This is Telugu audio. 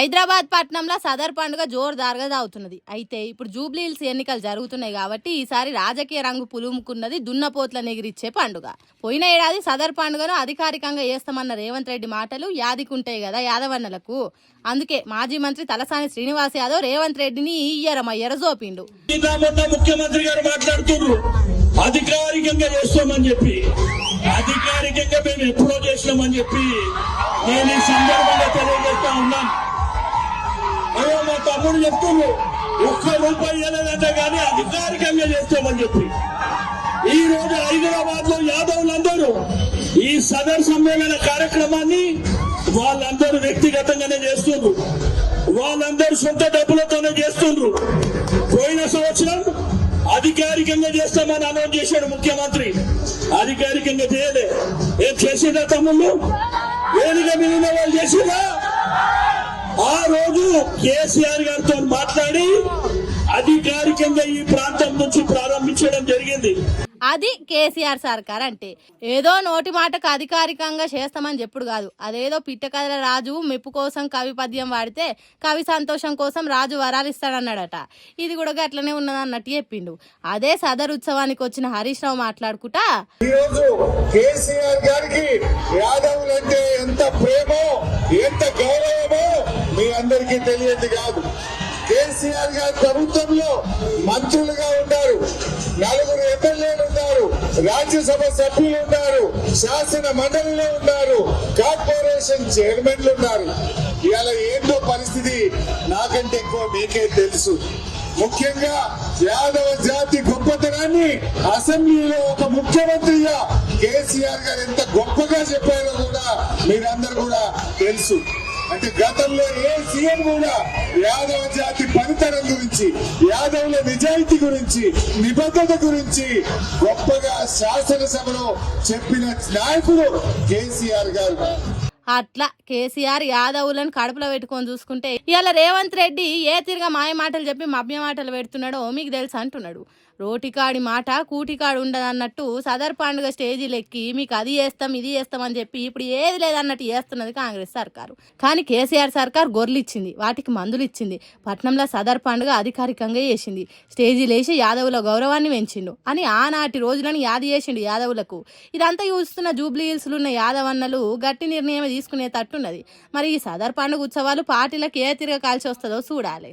హైదరాబాద్ పట్టణంలో సదర్ పండుగ జోరుదారుగా సాగుతున్నది. అయితే ఇప్పుడు జూబ్లీ హిల్స్ ఎన్నికలు జరుగుతున్నాయి కాబట్టి ఈసారి రాజకీయ రంగు పులుముకున్నది దున్నపోట్ల నెగిరిచ్చే పండుగ. పోయిన ఏడాది సదర్ పండుగను అధికారికంగా చేస్తామన్న రేవంత్ రెడ్డి మాటలు యాదికుంటాయి కదా యాదవన్నలకు. అందుకే మాజీ మంత్రి తలసాని శ్రీనివాస్ యాదవ్ రేవంత్ రెడ్డిని ఈయరమయ్యర జోపిండు. ముఖ్యమంత్రి గారు మాట్లాడుతున్నారు అధికారికంగా చేస్తామని చెప్పి, అధికారికంగా మేము ఎప్పుడో చేసినామని చెప్పి నేను ఈ సందర్భంగా తెలియజేస్తా ఉన్నాను. మా తమ్ముడు చెప్తున్నారు ₹1 ఇవ్వలేదంటే కానీ అధికారికంగా చేస్తామని చెప్పి. ఈ రోజు హైదరాబాద్ లో యాదవులందరూ ఈ సదర్ సమ్మేళన కార్యక్రమాన్ని వాళ్ళందరూ వ్యక్తిగతంగానే చేస్తున్నారు, వాళ్ళందరూ సొంత డబ్బులతోనే చేస్తున్నారు. పోయిన సంవత్సరం అధికారికంగా చేస్తామని అనౌన్స్ చేశాడు ముఖ్యమంత్రి, అధికారికంగా చేయలే. ఏం చేసిందా తమ్ముళ్ళు? వేదిక మీద ఉన్న వాళ్ళు చేసిందా? ఆ రోజు కేసీఆర్ గారితో మాట్లాడి అధికారికంగా ఈ ప్రాంతం నుంచి ప్రారంభించడం జరిగింది. అది కేసీఆర్ సర్కార్ అంటే. ఏదో నోటి మాటకు అధికారికంగా చేస్తామని చెప్పుడు కాదు. అదేదో పిట్టకథల రాజు మెప్పు కోసం కవి పద్యం వాడితే కవి సంతోషం కోసం రాజు వరాలు ఇస్తాడన్నాడట. ఇది కూడా అట్లనే ఉన్నదన్నట్టు చెప్పిండు. అదే సదర్ ఉత్సవానికి వచ్చిన హరీష్ రావు మాట్లాడుకుంటా, ఈరోజు కేసీఆర్ గారికి యాదవులంటే ఎంత ప్రేమో ఎంత గౌరవమో మీ అందరికీ తెలియదు కాదు. కేసీఆర్ గారి ప్రభుత్వంలో మంత్రులుగా ఉన్నారు, 4 ఎమ్మెల్యేలు ఉన్నారు, రాజ్యసభ సభ్యులు ఉన్నారు, శాసన మండలిలో ఉన్నారు, కార్పొరేషన్ చైర్మన్లు ఉన్నారు. ఇలా ఏంటో పరిస్థితి నాకంటే ఎక్కువ మీకే తెలుసు. ముఖ్యంగా యాదవ జాతి గొప్పతనాన్ని అసెంబ్లీలో ఒక ముఖ్యమంత్రిగా కేసీఆర్ గారు ఎంత గొప్పగా చెప్పారో కూడా మీరందరూ కూడా తెలుసు. అంటే గతంలో ఏ సీఎం కూడా యాదవ జాతి పనితనం గురించి, యాదవుల నిజాయితీ గురించి, నిబద్ధత గురించి గొప్పగా శాసనసభలో చెప్పిన నాయకుడు కేసీఆర్ గారు. అట్లా కేసీఆర్ యాదవులను కడుపులో పెట్టుకొని చూసుకుంటే ఇవాళ రేవంత్ రెడ్డి ఏ తిరిగా మాయ మాటలు చెప్పి మభ్య మాటలు పెడుతున్నాడో మీకు తెలుసు అంటున్నాడు. రోటికాడి మాట కూటికాడు ఉండదన్నట్టు సదర్ పండుగ స్టేజీలు ఎక్కి మీకు అది చేస్తాం ఇది చేస్తాం అని చెప్పి ఇప్పుడు ఏది లేదన్నట్టు చేస్తున్నది కాంగ్రెస్ సర్కారు. కానీ కేసీఆర్ సర్కార్ గొర్రెలు ఇచ్చింది, వాటికి మందులు ఇచ్చింది, పట్నంలో సదర్ పండుగ అధికారికంగా చేసింది, స్టేజీలు వేసి యాదవుల గౌరవాన్ని పెంచిండు అని ఆనాటి రోజులను యాది చేసిండు యాదవులకు. ఇదంతా చూస్తున్న జూబ్లీ హిల్స్లో ఉన్న యాదవన్నలు గట్టి నిర్ణయం తీసుకునే తట్టున్నది. మరి ఈ సదర్ పండుగ ఉత్సవాలు పార్టీలకు ఏ తిరగ కాల్చి వస్తుందో చూడాలి.